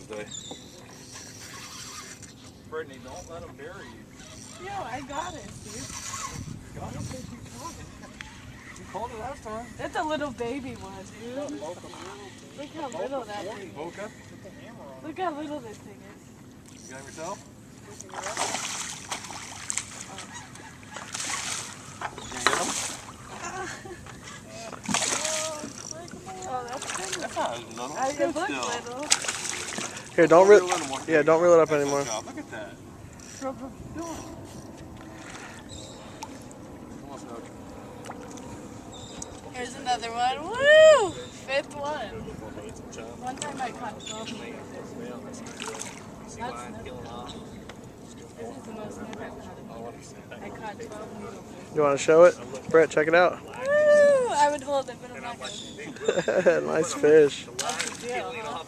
Valentine's Day. Brittany, don't let them bury you. Yo, I got it, dude. God, I don't think you caught it. You caught it last time. That's a little baby one, dude. Look how little that thing is. Boca. Look how little this thing is. You got him yourself? You gonna get him? Oh, that's good. That's not little. It looks little. Here, don't reel. Yeah, don't reel it up anymore. Look at that. Come on, Snow. Here's another one. Woo! Fifth one. One time I caught 12 meters. That's this is the most I've ever caught. I caught 12 meters. You want to show it? Brett, check it out. Woo! I would hold it, but I'm not going to. Nice fish. That's the deal, huh?